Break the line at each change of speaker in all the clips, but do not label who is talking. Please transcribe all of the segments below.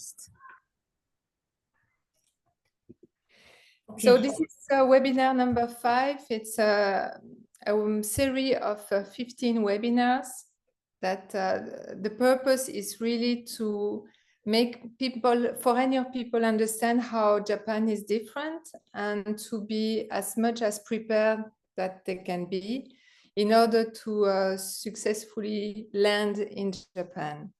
first. Okay.
So this is webinar number 5. It's a series of 15 webinars that the purpose is really to make people, foreigner people, understand how Japan is different and to be as much as prepared that they can be in order to successfully land in Japan.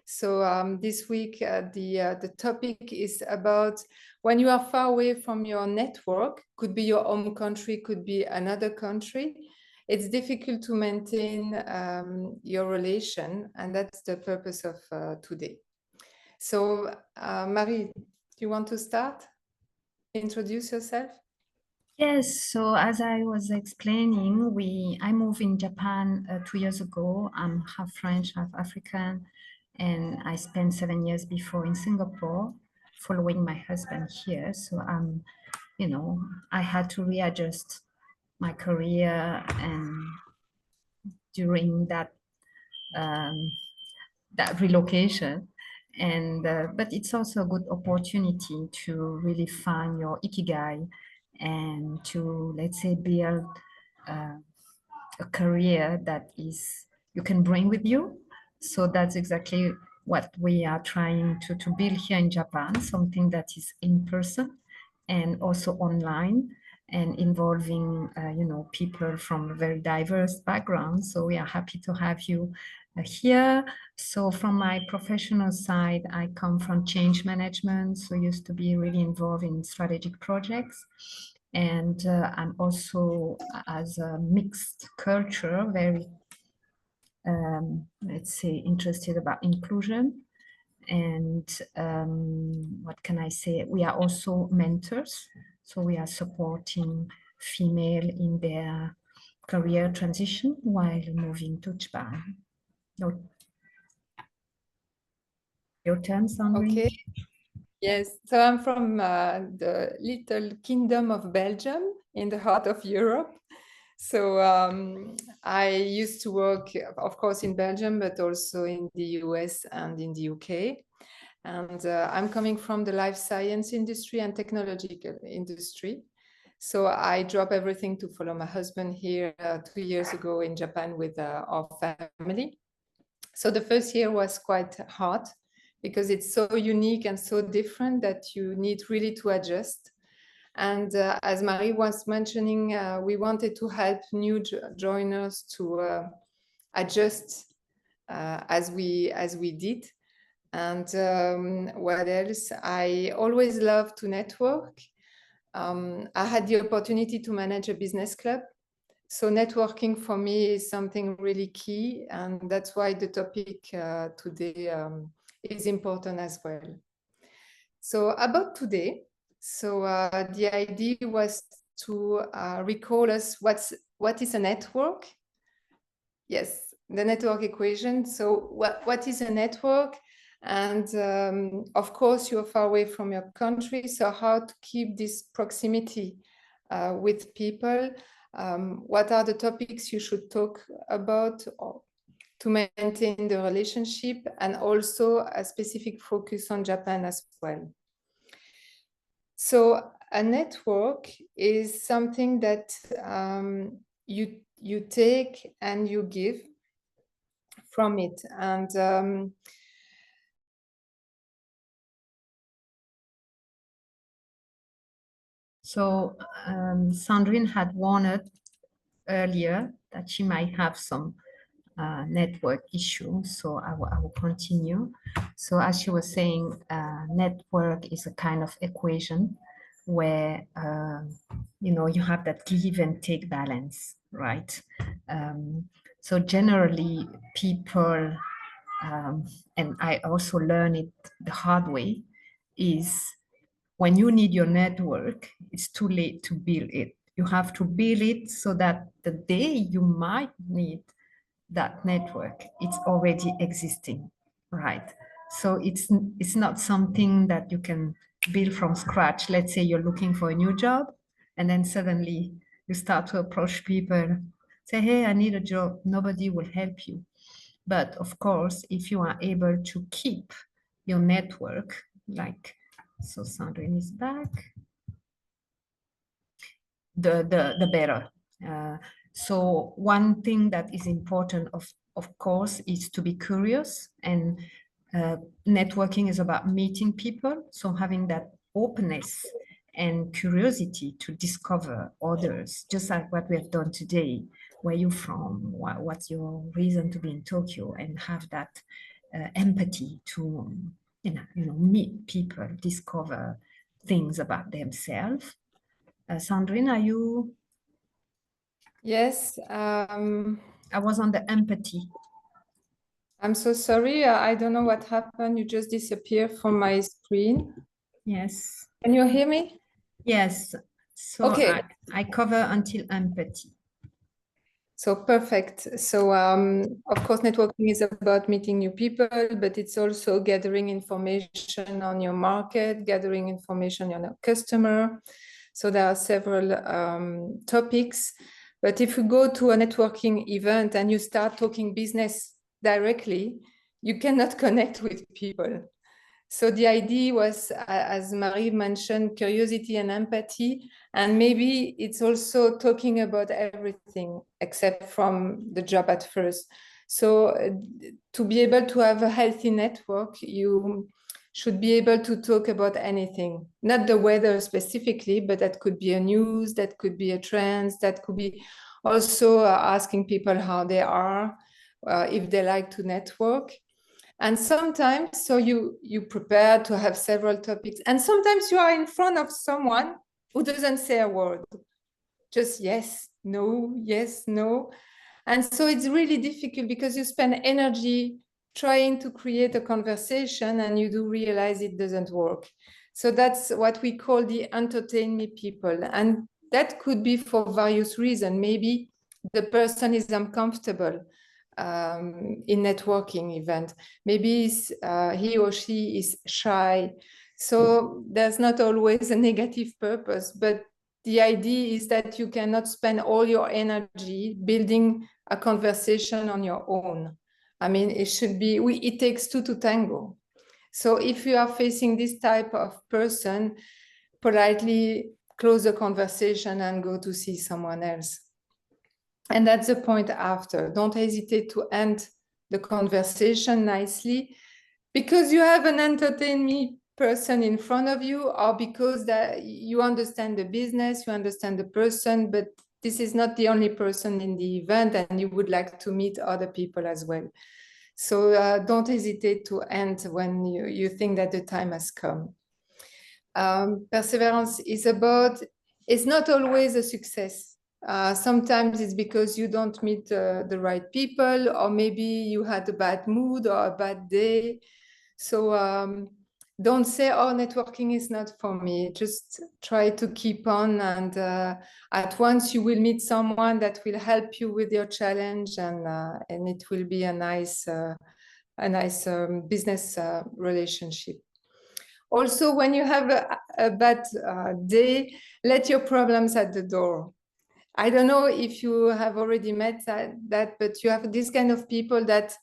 So this week, the topic is about when you are far away from your network, could be your home country, could be another country, it's difficult to maintain your relation, and that's the purpose of today. So, Marie, do you want to start? Introduce yourself?
Yes, so as I was explaining, I moved in Japan 2 years ago. I'm half French, half African, and I spent 7 years before in Singapore, following my husband here. So you know, I had to readjust my career, and during that relocation, and but it's also a good opportunity to really find your ikigai and to, let's say, build a career that is you can bring with you. So that's exactly what we are trying to build here in Japan, something that is in person and also online and involving you know, people from very diverse backgrounds. So we are happy to have you here. So from my professional side, I come from change management, so used to be really involved in strategic projects. And I'm also, as a mixed culture, very, let's say, interested about inclusion. And what can I say? We are also mentors. So we are supporting female in their career transition while moving to Japan. Your turn, Sandrine.
Okay. Yes, so I'm from the little kingdom of Belgium in the heart of Europe. So I used to work, of course, in Belgium, but also in the US and in the UK. And I'm coming from the life science industry and technological industry. So I dropped everything to follow my husband here 2 years ago in Japan with our family. So the first year was quite hard because it's so unique and so different that you need really to adjust. And as Marie was mentioning, we wanted to help new joiners to adjust as we did. And what else? I always love to network. I had the opportunity to manage a business club. So networking for me is something really key. And that's why the topic today is important as well. So about today, so the idea was to recall us what is a network. Yes, the network equation. So what is a network? And of course, you're far away from your country. So how to keep this proximity with people? What are the topics you should talk about to maintain the relationship, and also a specific focus on Japan as well. So a network is something that you take and you give from it. And
so Sandrine had warned earlier that she might have some network issue, so I will continue. So as she was saying, network is a kind of equation where you know, you have that give and take balance, right? So generally people, and I also learned it the hard way, is when you need your network, it's too late to build it. You have to build it so that the day you might need that network, it's already existing, right? So it's not something that you can build from scratch. Let's say you're looking for a new job, and then suddenly you start to approach people, say, hey, I need a job. Nobody will help you. But of course, if you are able to keep your network like, so Sandrine is back. The better. So one thing that is important, of course, is to be curious, and networking is about meeting people. So having that openness and curiosity to discover others, just like what we have done today. Where you from? What's your reason to be in Tokyo? And have that empathy to meet people, discover things about themselves. Sandrine, are you?
Yes.
I was on the empathy.
I'm so sorry. I don't know what happened. You just disappeared from my screen.
Yes.
Can you hear me?
Yes. So
Okay.
I cover until empathy.
So perfect. So of course, networking is about meeting new people, but it's also gathering information on your market, gathering information on your customer. So there are several topics. But if you go to a networking event and you start talking business directly, you cannot connect with people. So the idea was, as Marie mentioned, curiosity and empathy. And maybe it's also talking about everything except from the job at first. So to be able to have a healthy network, you should be able to talk about anything, not the weather specifically, but that could be a news, that could be a trend, that could be also asking people how they are, if they like to network. And sometimes, so you prepare to have several topics, and sometimes you are in front of someone who doesn't say a word, just yes, no, yes, no. And so it's really difficult because you spend energy trying to create a conversation and you do realize it doesn't work. So that's what we call the entertain me people. And that could be for various reasons. Maybe the person is uncomfortable in networking event. Maybe he or she is shy. So there's not always a negative purpose, but the idea is that you cannot spend all your energy building a conversation on your own. I mean, it should be, it takes two to tango. So if you are facing this type of person, politely close the conversation and go to see someone else. And that's the point after. Don't hesitate to end the conversation nicely because you have an entertain me person in front of you, or because that you understand the business, you understand the person, but this is not the only person in the event and you would like to meet other people as well. So don't hesitate to end when you think that the time has come. Perseverance is about, it's not always a success. Sometimes it's because you don't meet the right people, or maybe you had a bad mood or a bad day. So don't say, oh, networking is not for me. Just try to keep on, and at once you will meet someone that will help you with your challenge, and it will be a nice business relationship. Also, when you have a bad day, let your problems at the door. I don't know if you have already met that, but you have this kind of people that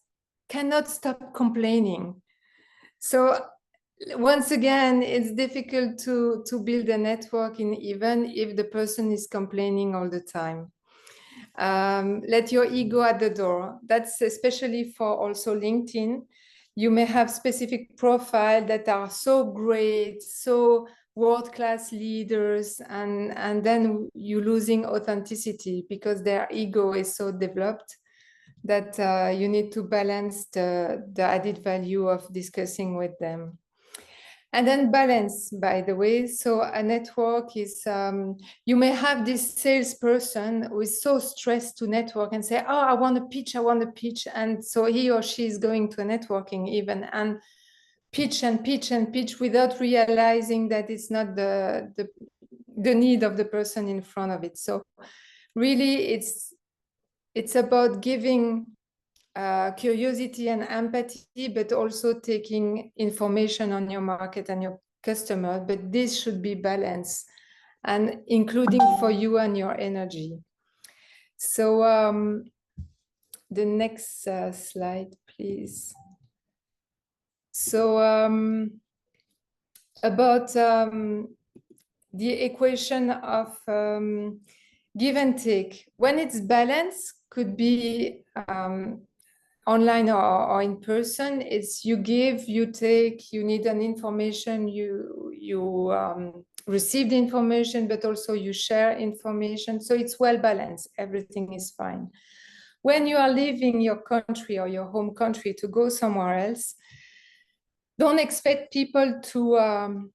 cannot stop complaining. So once again, it's difficult to build a network even if the person is complaining all the time. Let your ego at the door. That's especially for also LinkedIn. You may have specific profiles that are so great, so world-class leaders, and then you're losing authenticity because their ego is so developed that you need to balance the added value of discussing with them. And then balance, by the way. So a network is, you may have this salesperson who is so stressed to network and say, oh, I want to pitch, I want to pitch. And so he or she is going to a networking event and pitch and pitch and pitch without realizing that it's not the need of the person in front of it. So really it's about giving curiosity and empathy, but also taking information on your market and your customer. But this should be balanced and including for you and your energy. So the next slide, please. So about the equation of give and take. When it's balanced, could be online or in person. It's you give, you take, you need an information, you receive the information, but also you share information. So it's well balanced, everything is fine. When you are leaving your country or your home country to go somewhere else, don't expect people to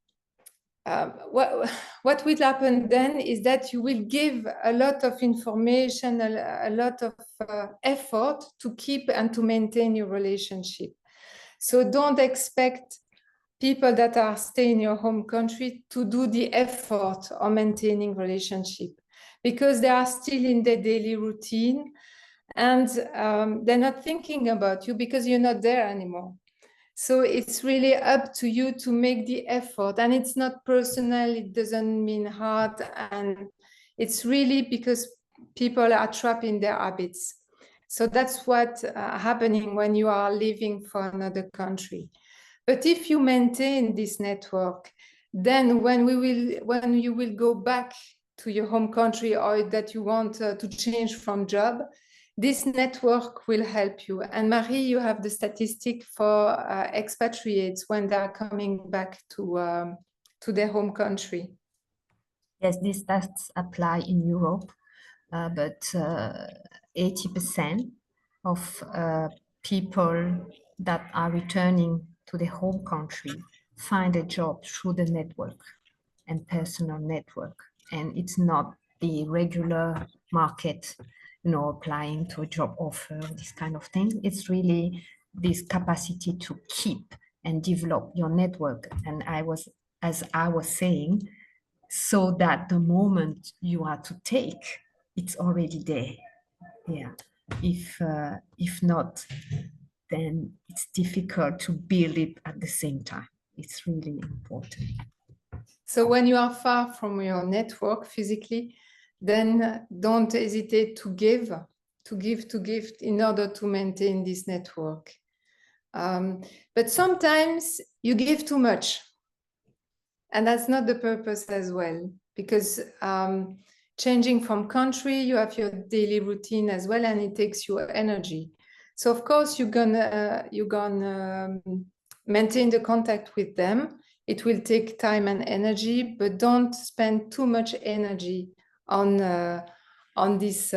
what will happen then is that you will give a lot of information, a lot of effort to keep and to maintain your relationship. So don't expect people that are staying in your home country to do the effort of maintaining relationship, because they are still in their daily routine, and they're not thinking about you because you're not there anymore. So it's really up to you to make the effort, and it's not personal, it doesn't mean hard, and it's really because people are trapped in their habits. So that's what's happening when you are living for another country. But if you maintain this network, then when you will go back to your home country, or that you want to change from job, this network will help you. And Marie, you have the statistic for expatriates when they are coming back to their home country.
Yes, these stats apply in Europe, but 80% of people that are returning to their home country find a job through the network and personal network. And it's not the regular market, applying to a job offer, this kind of thing. It's really this capacity to keep and develop your network. And as I was saying, so that the moment you are to take, it's already there. Yeah. If not, then it's difficult to build it at the same time. It's really important.
So when you are far from your network physically, then don't hesitate to give in order to maintain this network. But sometimes you give too much, and that's not the purpose as well, because changing from country, you have your daily routine as well, and it takes your energy. So of course you're gonna maintain the contact with them. It will take time and energy, but don't spend too much energy on this.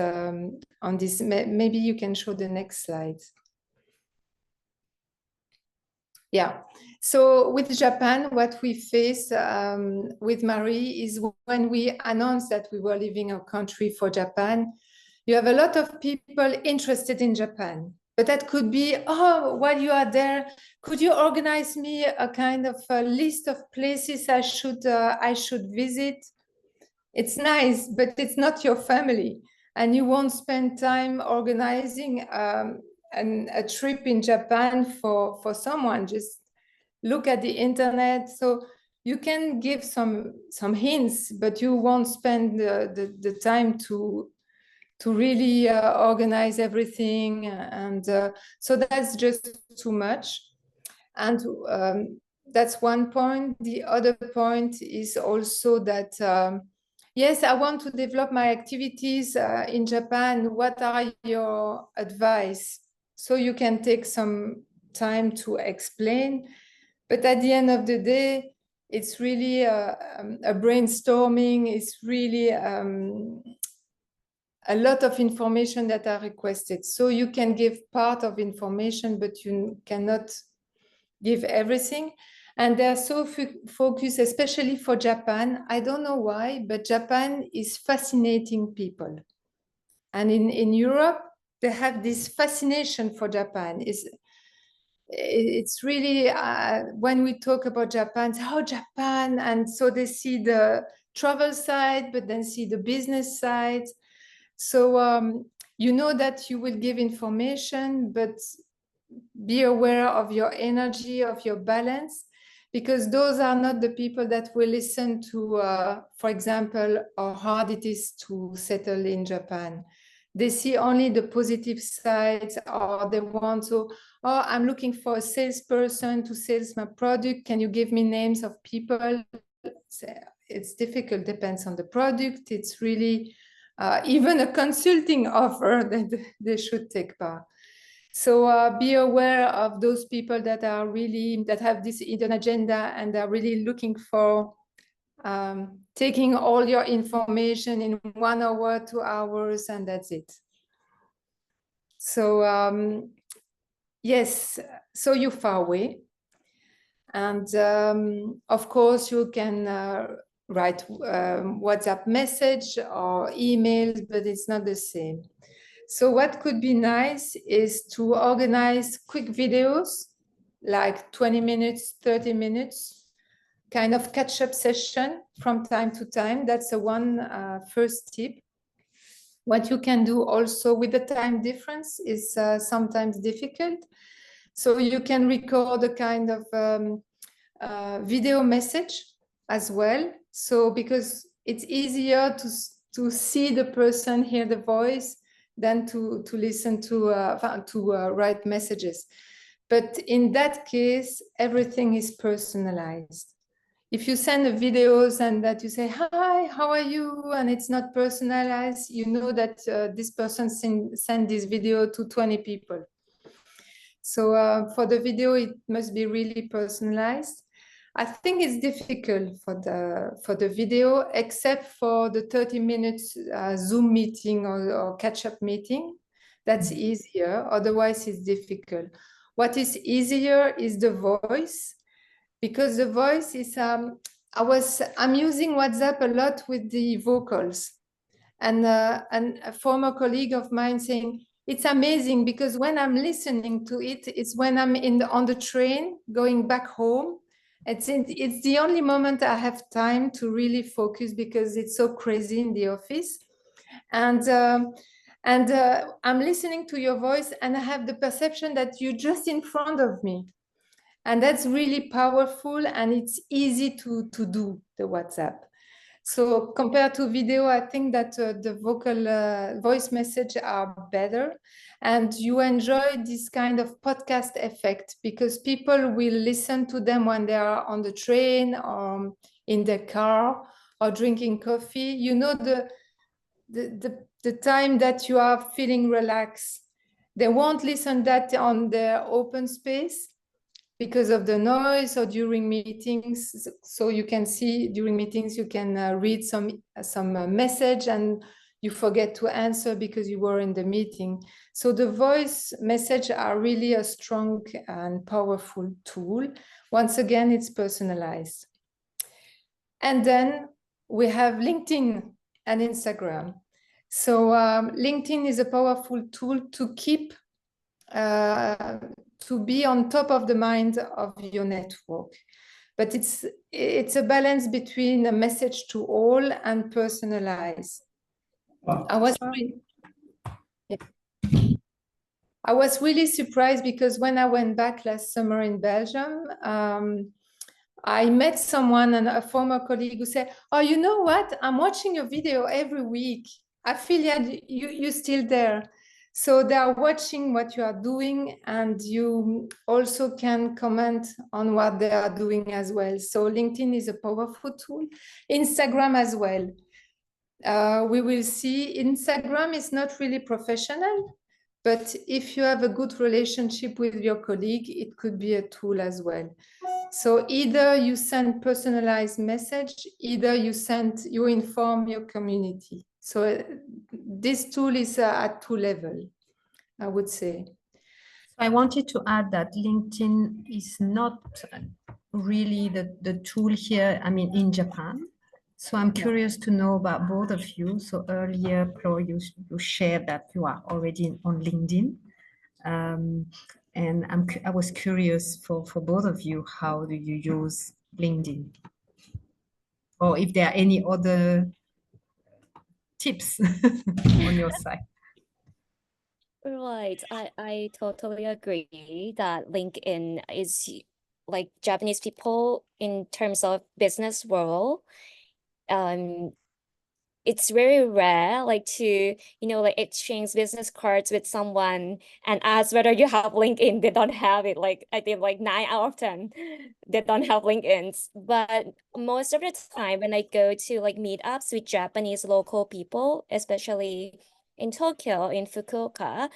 Maybe you can show the next slide. Yeah. So with Japan, what we faced with Marie is when we announced that we were leaving our country for Japan, you have a lot of people interested in Japan. But that could be, oh, while you are there, could you organize me a kind of a list of places I should visit? It's nice, but it's not your family, and you won't spend time organizing a trip in Japan for someone. Just look at the internet. So you can give some hints, but you won't spend the time to really organize everything, and so that's just too much. And that's one point. The other point is also that yes, I want to develop my activities in Japan. What are your advice? So you can take some time to explain, but at the end of the day, it's really a brainstorming. It's really a lot of information that are requested. So you can give part of information, but you cannot give everything. And they're so focused, especially for Japan. I don't know why, but Japan is fascinating people. And in Europe, they have this fascination for Japan. It's really, when we talk about Japan, oh, Japan. And so they see the travel side, but then see the business side. So you know that you will give information, but be aware of your energy, of your balance, because those are not the people that will listen to, for example, how hard it is to settle in Japan. they see only the positive sides, or they want to, oh, I'm looking for a salesperson to sales my product. Can you give me names of people? It's difficult, depends on the product. It's really even a consulting offer that they should take part. So be aware of those people that are really, that have this hidden agenda and are really looking for taking all your information in 1 hour, 2 hours, and that's it. So yes, so you're far away. And of course, you can write WhatsApp message or emails, but it's not the same. So what could be nice is to organize quick videos, like 20 minutes, 30 minutes, kind of catch-up session from time to time. That's one first tip. What you can do also with the time difference is sometimes difficult. So you can record a kind of video message as well. So because it's easier to see the person, hear the voice, than to listen to write messages. But in that case, everything is personalized. If you send the videos and that you say, hi, how are you? And it's not personalized, you know that this person sent this video to 20 people. So for the video, it must be really personalized. I think it's difficult for the video, except for the 30 minutes Zoom meeting or catch-up meeting. That's easier. Otherwise, it's difficult. What is easier is the voice, because the voice is, I'm using WhatsApp a lot with the vocals. And a former colleague of mine saying, it's amazing because when I'm listening to it, it's when I'm on the train going back home. It's the only moment I have time to really focus because it's so crazy in the office. And I'm listening to your voice and I have the perception that you're just in front of me. And that's really powerful and it's easy to do the WhatsApp. So compared to video, I think that the vocal voice message are better, and you enjoy this kind of podcast effect because people will listen to them when they are on the train or in the car or drinking coffee. You know, the time that you are feeling relaxed. They won't listen that on the open space because of the noise or during meetings. So you can see during meetings, you can read some message and you forget to answer because you were in the meeting. So the voice message are really a strong and powerful tool. Once again, it's personalized. And then we have LinkedIn and Instagram. So LinkedIn is a powerful tool to keep to be on top of the mind of your network. But it's a balance between a message to all and personalized. I was really surprised because when I went back last summer in Belgium, I met someone, and a former colleague, who said, oh, you know what? I'm watching your video every week. I feel you're still there. So they are watching what you are doing, and you also can comment on what they are doing as well. So LinkedIn is a powerful tool. Instagram as well. We will see Instagram is not really professional, but if you have a good relationship with your colleague, it could be a tool as well. So either you send personalized message, either you inform your community. So this tool is at 2 levels, I would say.
I wanted to add that LinkedIn is not really the tool here, I mean, in Japan. So I'm curious to know about both of you. So earlier, Chloe, you shared that you are already on LinkedIn. And I was curious for both of you, how do you use LinkedIn? Or if there are any other tips on your side.
Right. I totally agree that LinkedIn is like Japanese people in terms of business world. it's very rare like to like exchange business cards with someone and ask whether you have LinkedIn. They don't have it. Like I think like 9 out of 10 they don't have LinkedIn's. But most of the time when I go to like meetups with Japanese local people, especially in Tokyo, in Fukuoka,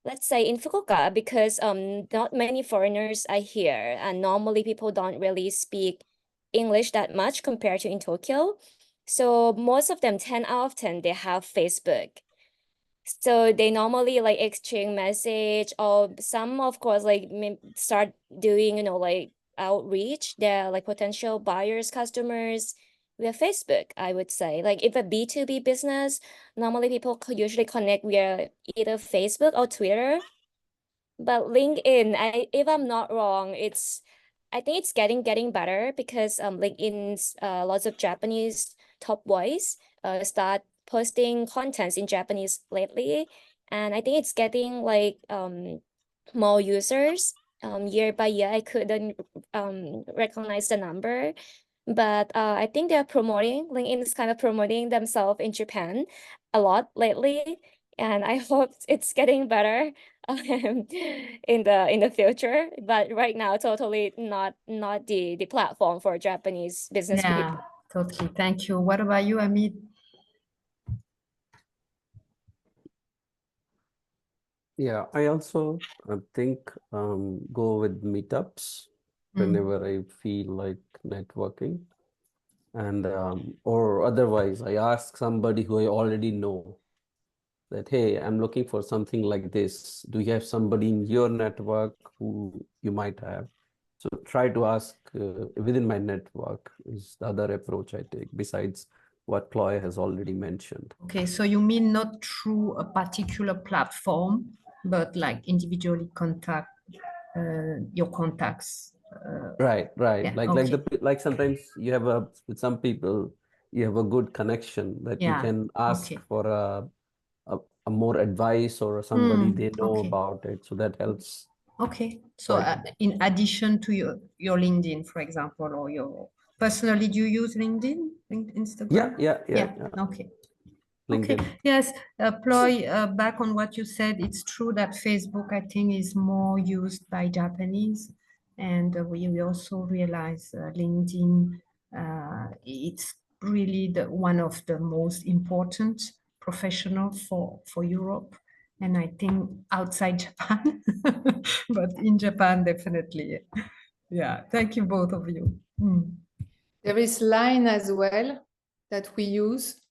let's say in Fukuoka, because not many foreigners are here, and normally people don't really speak English that much compared to in Tokyo. So most of them, 10 out of 10, they have Facebook. So they normally like exchange message, or some of course like start doing, like outreach, their like potential buyers, customers via Facebook, I would say. Like if a B2B business, normally people usually connect via either Facebook or Twitter. But LinkedIn, if I'm not wrong, I think it's getting better because LinkedIn's lots of Japanese top boys start posting contents in Japanese lately, and I think it's getting like more users year by year. I couldn't recognize the number, but I think they're promoting, LinkedIn is kind of promoting themselves in Japan a lot lately, and I hope it's getting better in the future. But right now, totally not the platform for Japanese business
Yeah,
people.
totally. Thank you. What about you, Amit?
Yeah, I also think go with meetups whenever I feel like networking. And or otherwise, I ask somebody who I already know that, hey, I'm looking for something like this. Do you have somebody in your network who you might have? So try to ask within my network is the other approach I take besides what Chloe has already mentioned.
Okay, so you mean not through a particular platform, but like individually contact your contacts.
Right.
Yeah,
Like sometimes you have with some people you have a good connection that you
yeah,
can ask
okay.
for a more advice or somebody they know
Okay.
about it. So that helps
Okay, so
quite a bit.
in addition to your LinkedIn, for example, or your personally, do you use LinkedIn, Instagram? Yeah, okay. Okay,
LinkedIn.
yes, Ploy, back on what you said, it's true that Facebook, I think, is more used by Japanese. And we also realize LinkedIn, it's really one of the most important professional for Europe. And I think outside Japan, but in Japan, definitely. Yeah, thank you, both of you. Mm.
There is Line as well that we use,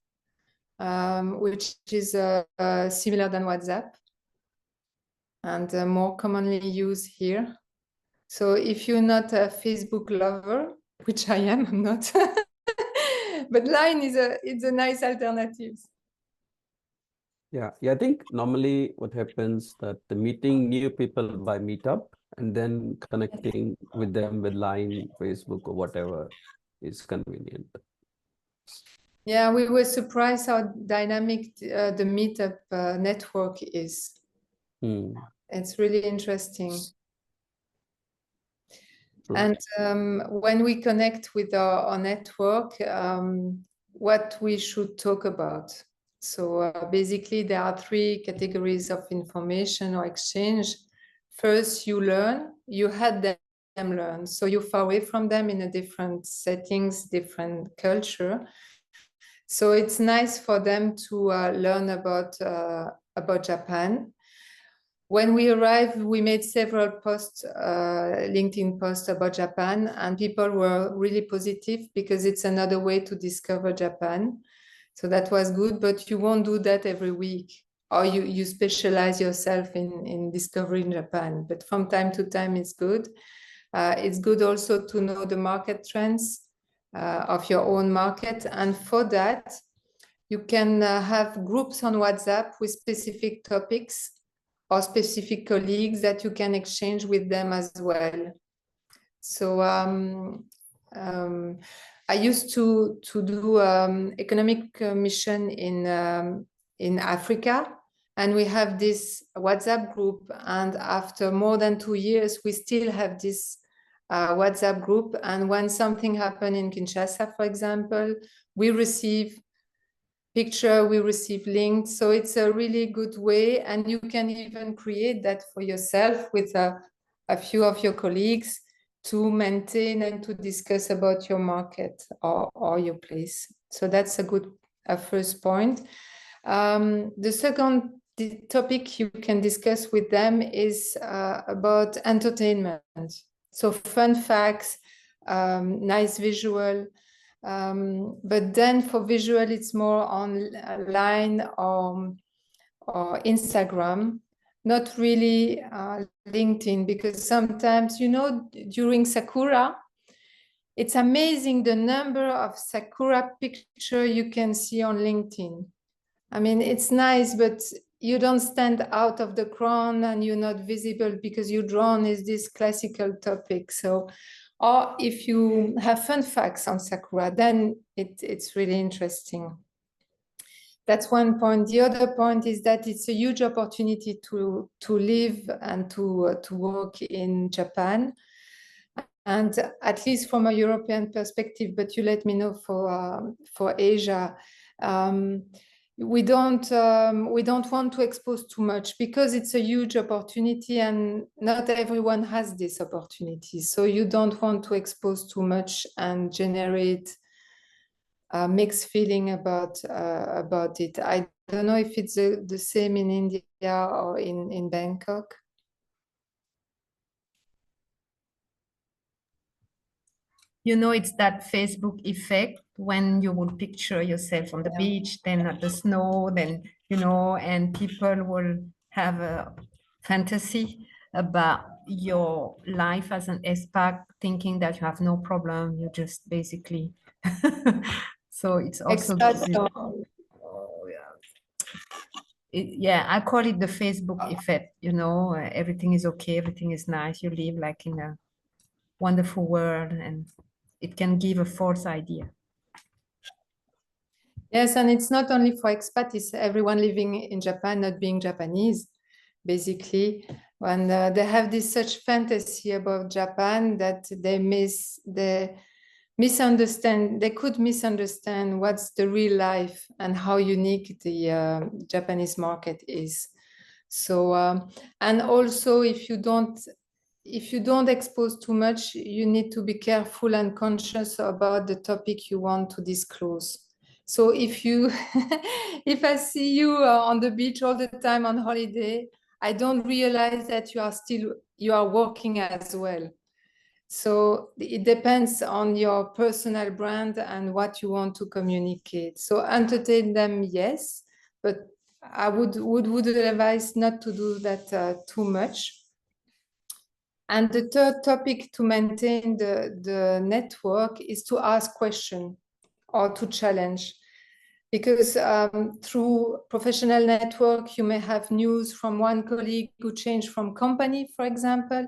which is similar than WhatsApp and more commonly used here. So if you're not a Facebook lover, which I am, I'm not, but Line it's a nice alternative.
Yeah. I think normally what happens that the meeting new people by meetup and then connecting with them with Line, Facebook, or whatever is convenient.
Yeah, we were surprised how dynamic the meetup network is. It's really interesting.
Right.
And when we connect with our network, what we should talk about. So basically, there are 3 categories of information or exchange. First, you learn, you had them learn. So you're far away from them in a different settings, different culture. So it's nice for them to learn about Japan. When we arrived, we made several posts, LinkedIn posts about Japan, and people were really positive because it's another way to discover Japan. So that was good, but you won't do that every week, or you specialize yourself in discovering Japan. But from time to time, it's good. It's good also to know the market trends of your own market. And for that, you can have groups on WhatsApp with specific topics or specific colleagues that you can exchange with them as well. So I used to do economic mission in Africa, and we have this WhatsApp group. And after more than 2 years, we still have this WhatsApp group. And when something happened in Kinshasa, for example, we receive picture, we receive links. So it's a really good way, and you can even create that for yourself with a few of your colleagues to maintain and to discuss about your market or your place. So that's a first point. The second topic you can discuss with them is about entertainment. So fun facts, nice visual, but then for visual, it's more online or Instagram, not really LinkedIn, because sometimes, you know, during Sakura, it's amazing the number of Sakura picture you can see on LinkedIn. I mean, it's nice, but you don't stand out of the crowd and you're not visible because your drone is this classical topic. So, or if you have fun facts on Sakura, then it's really interesting. That's one point. The other point is that it's a huge opportunity to live and to work in Japan. And at least from a European perspective, but you let me know for Asia. We don't want to expose too much because it's a huge opportunity and not everyone has this opportunity. So you don't want to expose too much and generate a mixed feeling about it. I don't know if it's the same in India or in Bangkok.
You know, it's that Facebook effect when you will picture yourself on the beach, then at the snow, then, you know, and people will have a fantasy about your life as an expat, thinking that you have no problem. You just basically, so it's also, oh, yeah, I call it the Facebook effect, you know, everything is okay, everything is nice. You live like in a wonderful world, and it can give a false idea.
Yes, and it's not only for expats, it's everyone living in Japan not being Japanese, basically. When they have this such fantasy about Japan that they could misunderstand what's the real life and how unique the Japanese market is. So, and also if you don't expose too much, you need to be careful and conscious about the topic you want to disclose. So if if I see you on the beach all the time on holiday, I don't realize that you are working as well. So it depends on your personal brand and what you want to communicate. So entertain them, yes, but I would advise not to do that too much. And the third topic to maintain the network is to ask questions or to challenge. Because through professional network, you may have news from one colleague who changed from company, for example.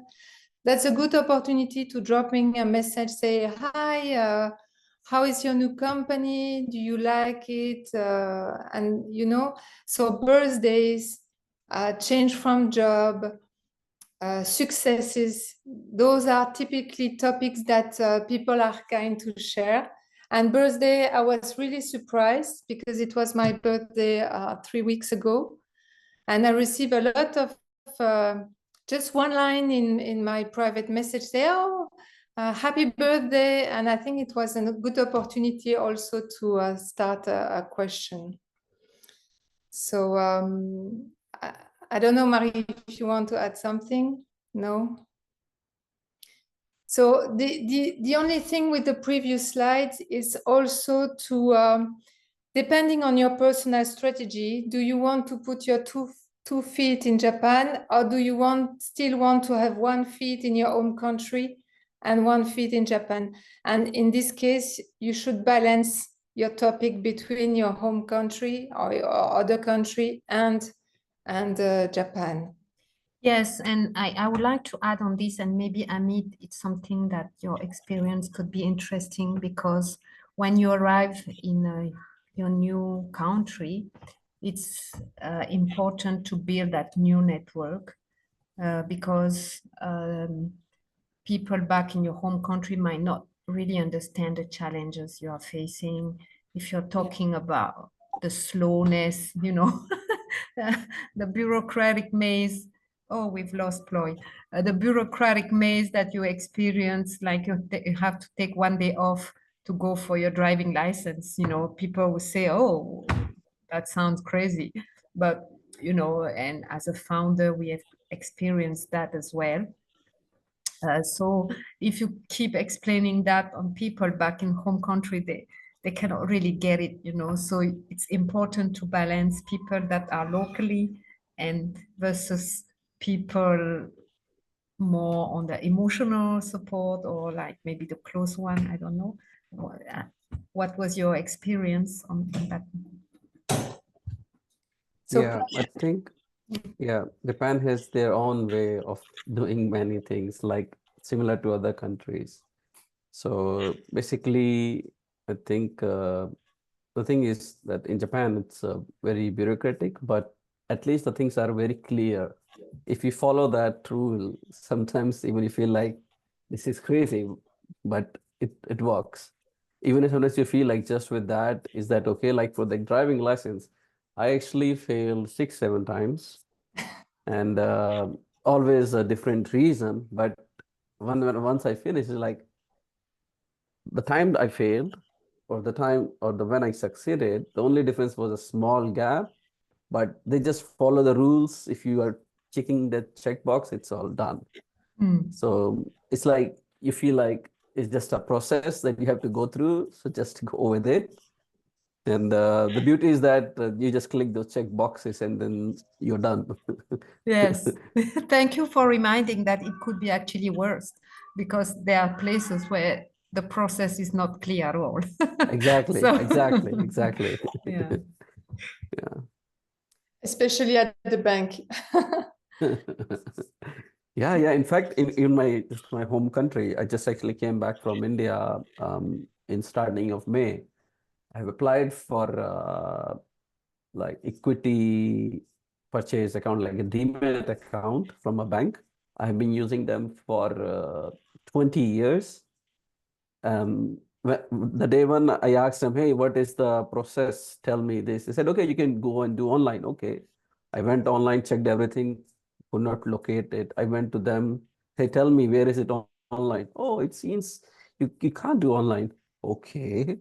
That's a good opportunity to drop in a message, say, hi, how is your new company? Do you like it? And, you know, so birthdays, change from job, successes, those are typically topics that people are kind to share. And birthday, I was really surprised because it was my birthday 3 weeks ago. And I received a lot of just one line in my private message say, oh, happy birthday. And I think it was a good opportunity also to start a question. So I don't know, Marie, if you want to add something. No? So the only thing with the previous slides is also to, depending on your personal strategy, do you want to put your two feet in Japan, or do you still want to have 1 feet in your home country and 1 feet in Japan? And in this case, you should balance your topic between your home country or your other country and Japan.
Yes, and I would like to add on this, and maybe Amit, it's something that your experience could be interesting, because when you arrive in your new country, it's important to build that new network because people back in your home country might not really understand the challenges you are facing. If you're talking about the slowness, you know, the bureaucratic maze. Oh, we've lost Ploy. The bureaucratic maze that you experience, like you have to take one day off to go for your driving license. You know, people will say, oh, that sounds crazy. But, you know, and as a founder, we have experienced that as well. So if you keep explaining that on people back in home country, they cannot really get it, you know. So it's important to balance people that are locally and versus people more on the emotional support or like maybe the close one. I don't know. What was your experience on that?
So
Yeah, I think, yeah, Japan has their own way of doing many things, like similar to other countries. So basically, I think the thing is that in Japan, it's very bureaucratic, but at least the things are very clear. If you follow that rule, sometimes even you feel like this is crazy, but it works. Even if sometimes you feel like just with that, is that okay? Like for the driving license, I actually failed 6, 7 times, and always a different reason. But once I finished, it's like the time I failed or the time or the when I succeeded, the only difference was a small gap, but they just follow the rules. If you are checking the checkbox, it's all done. So it's like you feel like it's just a process that you have to go through. So just go with it. And the beauty is that you just click those check boxes and then you're done.
Yes, thank you for reminding that it could be actually worse because there are places where the process is not clear at all.
Exactly,
So-
exactly.
Yeah.
Yeah.
especially at the bank.
Yeah, yeah. In fact, in my home country, I just actually came back from India in starting of May. I've applied for like equity purchase account, like a demat account from a bank. I've been using them for 20 years. The day when I asked them, hey, what is the process? Tell me this. They said, okay, you can go and do online. Okay. I went online, checked everything, could not locate it. I went to them. Hey, tell me, where is it online? Oh, it seems you can't do online. Okay.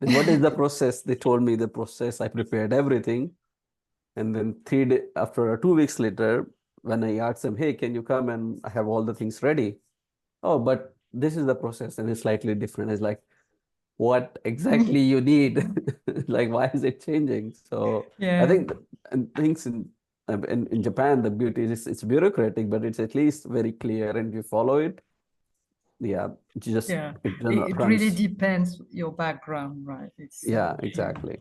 Then what is the process? They told me the process. I prepared everything. And then after 2 weeks later, when I asked them, hey, can you come and I have all the things ready? Oh, but this is the process and it's slightly different. It's like, what exactly you need? Like, why is it changing? So I
Yeah.
think and things in Japan, the beauty is it's bureaucratic, but it's at least very clear and you follow it. Yeah,
Yeah.
it
It really
runs.
depends your background, right? It's
Yeah, exactly.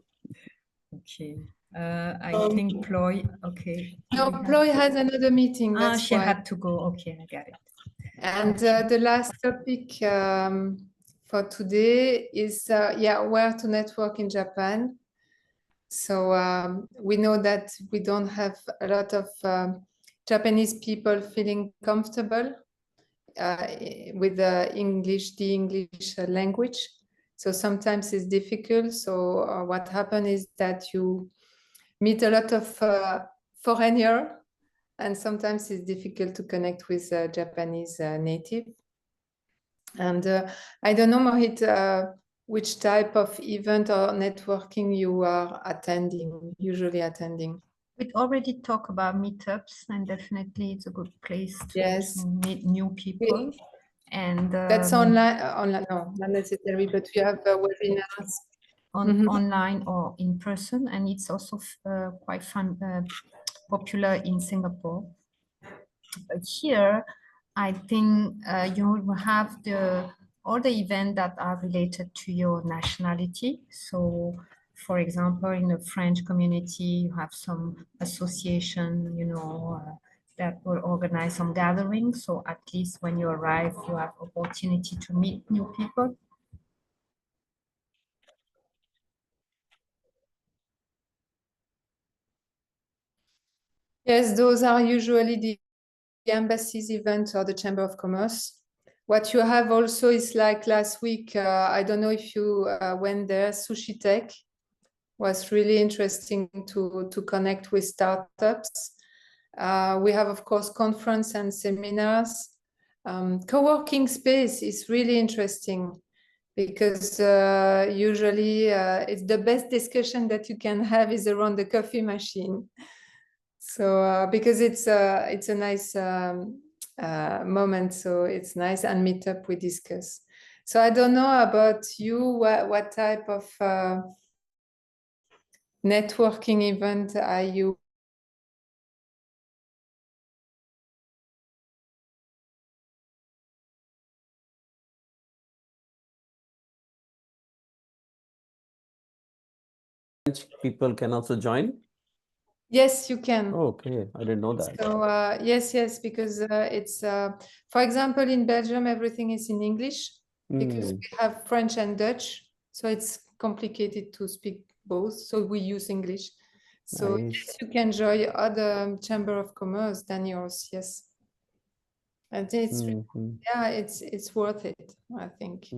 okay. I think Ploy, okay.
No, Ploy has another meeting.
Ah,
That's
she
why.
had to go. Okay, I get it.
And the last topic for today is where to network in Japan. So we know that we don't have a lot of Japanese people feeling comfortable with the English language. So sometimes it's difficult. So what happens is that you meet a lot of foreigner, and sometimes it's difficult to connect with Japanese native. And I don't know, Mohit, which type of event or networking you are usually attending.
We already talked about meetups, and definitely it's a good place
Yes.
to meet new people. And
That's online, no, not necessarily, but we have webinars.
Online or in person, and it's also quite fun, popular in Singapore. But here, I think you will have all the events that are related to your nationality. So, for example, in the French community, you have some association, that will organize some gatherings. So at least when you arrive, you have opportunity to meet new people.
Yes, those are usually the embassies event or the Chamber of Commerce. What you have also is like last week, I don't know if you went there, Sushi Tech was really interesting to connect with startups. We have, of course, conference and seminars. Co-working space is really interesting because usually it's the best discussion that you can have is around the coffee machine. So because it's a nice moment, so it's nice, and meet up, we discuss. So I don't know about you, what type of networking event are you?
French people can also join?
Yes, you can.
Oh, okay, I didn't know that.
So yes, because it's, for example, in Belgium, everything is in English because we have French and Dutch. So it's complicated to speak both. So we use English. So
Nice.
yes, you can join other chamber of commerce than yours. Yes, and it's yeah, it's worth it, I think.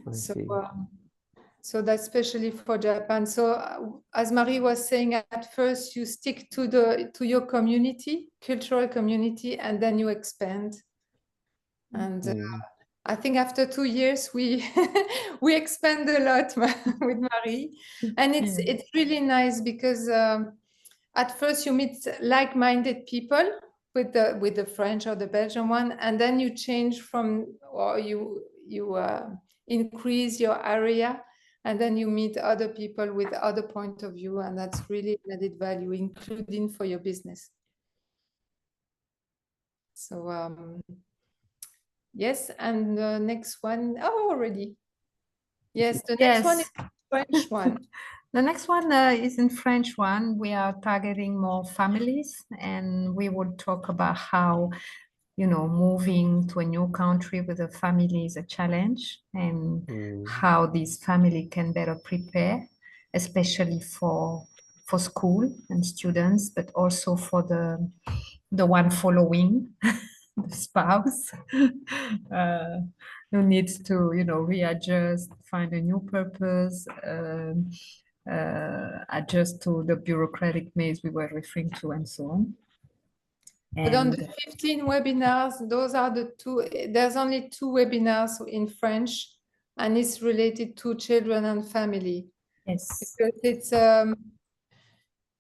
I
So.
see.
So that's especially for Japan. So as Marie was saying, at first you stick to your community, cultural community, and then you expand. And I think after 2 years we we expand a lot with Marie, and it's really nice because at first you meet like-minded people with the French or the Belgian one, and then you change from, or you increase your area. And then you meet other people with other point of view, and that's really added value, including for your business. So yes, and the next one, oh, already. Yes, the next one is French one.
The next one is in French one. We are targeting more families, and we would talk about how, moving to a new country with a family is a challenge, and how this family can better prepare, especially for school and students, but also for the one following, the spouse, who needs to, readjust, find a new purpose, adjust to the bureaucratic maze we were referring to, and so on.
But on the 15 webinars, those are the two, there's only 2 webinars in French, and it's related to children and family.
Yes.
Because it's,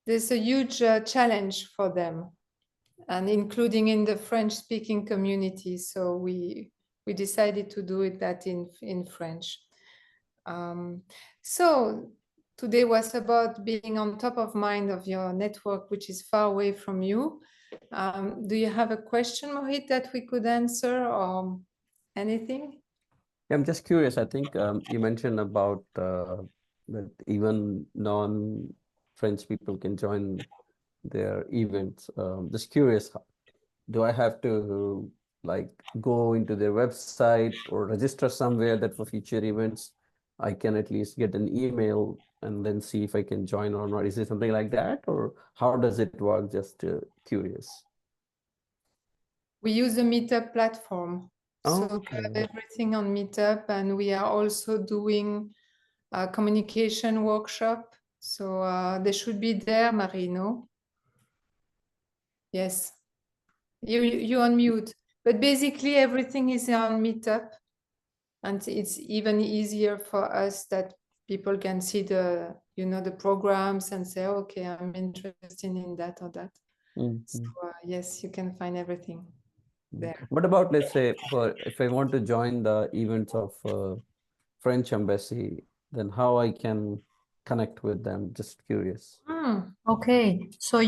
there's a huge challenge for them, and including in the French-speaking community. So we decided to do it that in French. So today was about being on top of mind of your network, which is far away from you. Do you have a question, Mohit, that we could answer, or anything?
I'm just curious. I think you mentioned about that even non-French people can join their events. Just curious, do I have to like go into their website or register somewhere that for future events I can at least get an email and then see if I can join or not? Is it something like that, or how does it work? Just curious.
We use a Meetup platform.
Oh,
So
okay.
we have everything on Meetup, and we are also doing a communication workshop. So they should be there, Marino. Yes, you on mute. But basically everything is on Meetup, and it's even easier for us that people can see the programs and say, okay, I'm interested in that or that. So yes, you can find everything there.
What about, let's say, if I want to join the events of French embassy, then how I can connect with them? Just curious.
Okay, so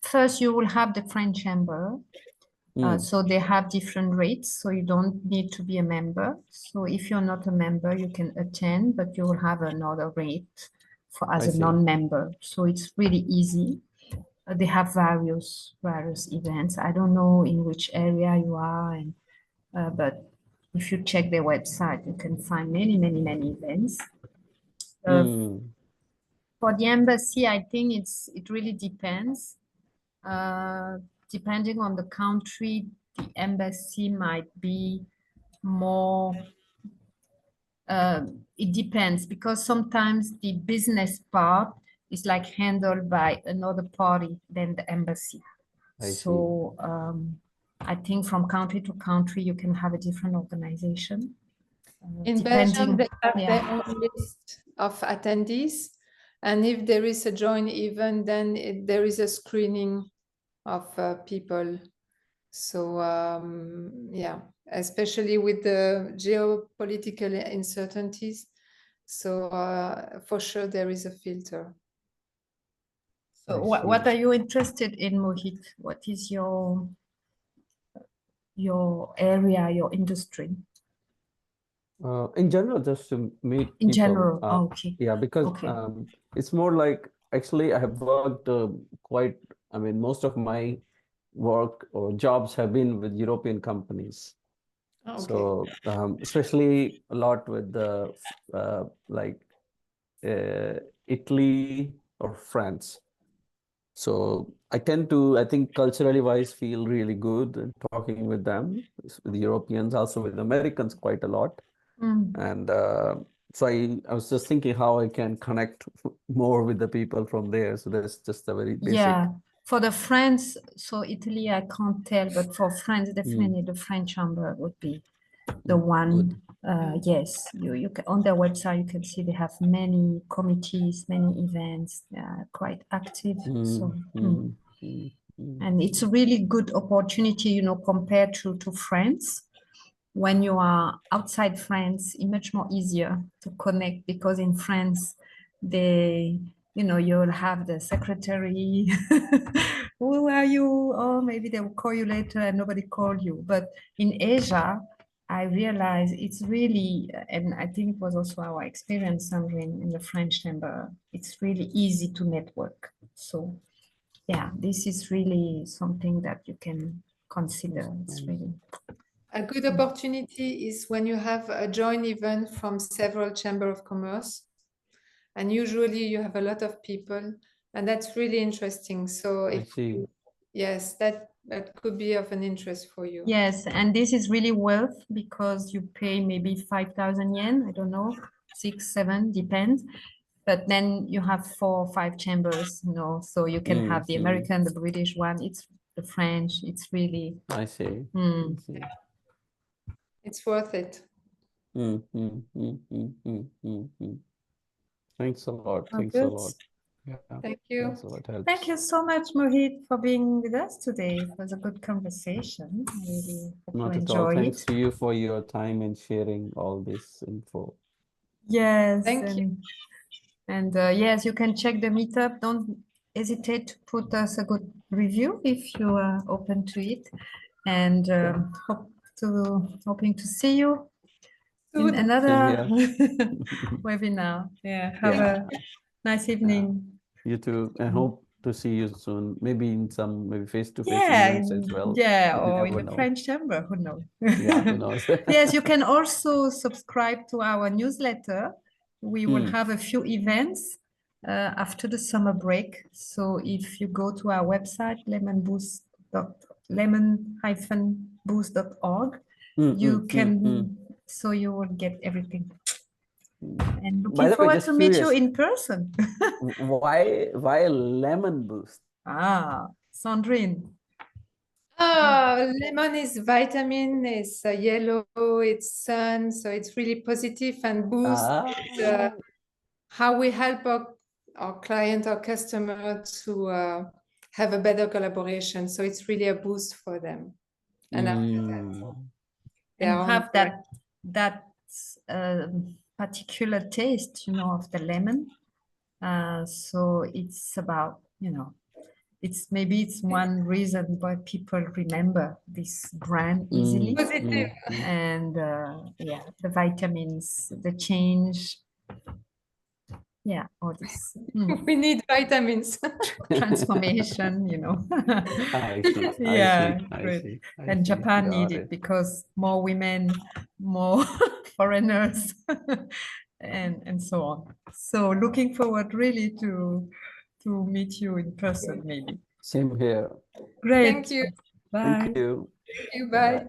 first you will have the French chamber. So they have different rates, so you don't need to be a member. So if you're not a member, you can attend, but you will have another rate as a non-member. So it's really easy. They have various events. I don't know in which area you are, but if you check their website, you can find many events. For the embassy, I think it really depends. Depending on the country, the embassy might be more It depends, because sometimes the business part is like handled by another party than the embassy.
I see.
So I think from country to country, you can have a different organization.
In Belgium,
depending,
they have
yeah.
their own list of attendees. And if there is a joint event, then there is a screening of people. So yeah, especially with the geopolitical uncertainties. So for sure, there is a filter.
So
I
what
see.
are you interested in, Mohit? What is your area, your industry?
In general, just to meet
In
people.
general, okay.
Yeah, because
Okay.
it's more like, actually, I have worked quite, I mean, most of my work or jobs have been with European companies.
Okay.
So especially a lot with the like Italy or France. So I tend to, I think culturally wise, feel really good in talking with them, with the Europeans, also with Americans quite a lot. And so I was just thinking how I can connect more with the people from there. So that's just a very basic.
Yeah, for the France, so Italy, I can't tell, but for France, definitely the French chamber would be the one. Yes, you can, on their website, you can see they have many committees, many events. They are quite active. So, and it's a really good opportunity, you know, compared to France. When you are outside France, it's much more easier to connect, because in France, they, you know, you'll have the secretary. Who are you? Oh, maybe they will call you later and nobody called you. But in Asia, I realized it's really, and I think it was also our experience, Sandrine, in the French chamber, it's really easy to network. So yeah, this is really something that you can consider. It's really
a good opportunity is when you have a joint event from several chamber of commerce, and usually you have a lot of people, and that's really interesting. So
I see.
Yes, that could be of an interest for you.
Yes, and this is really worth, because you pay maybe 5,000 yen, I don't know, 6, 7, depends. But then you have 4 or 5 chambers, you know, so you can have the American, the British one, it's the French, it's really.
I see.
Mm.
I see.
It's worth it.
Thanks a lot.
Oh,
Thanks a
good.
lot. Yeah.
Thank you.
Thanks a lot. Helps.
Thank you so much, Mohit, for being with us today. It was a good conversation. I really hope
Not
you
at all.
enjoy
Thanks
it.
to you for your time and sharing all this info.
Yes,
Thank you.
and yes, you can check the meetup. Don't hesitate to put us a good review if you are open to it. And hoping to see you in
Good.
another webinar. Yeah, have a nice evening.
You too. I hope to see you soon. Maybe in some face-to-face
Yeah,
events as well.
yeah,
You
or in
never
the
know.
French chamber, who knows?
Yeah, who knows?
Yes, you can also subscribe to our newsletter. We will have a few events after the summer break. So if you go to our website, lemon-boost.org, you can, so you will get everything. And
By
looking
the way,
forward
just
to meet you
curious,
in person.
why lemon boost?
Sandrine.
Lemon is vitamin, it's yellow, it's sun, so it's really positive, and boost is how we help our client, our customer to have a better collaboration. So it's really a boost for them. And after that, they
and
are
have
on
that particular taste, you know, of the lemon. So it's about, you know, it's maybe it's one reason why people remember this brand easily.
positive.
And yeah, the vitamins, the change. Yeah, all this
We need vitamins.
transformation, you know.
I see.
Yeah,
I
great.
see.
And Japan
Got
need it because more women, more foreigners, and so on. So looking forward really to meet you in person, maybe.
Same here.
Great.
Thank you.
Bye.
Thank you.
Thank you. Bye.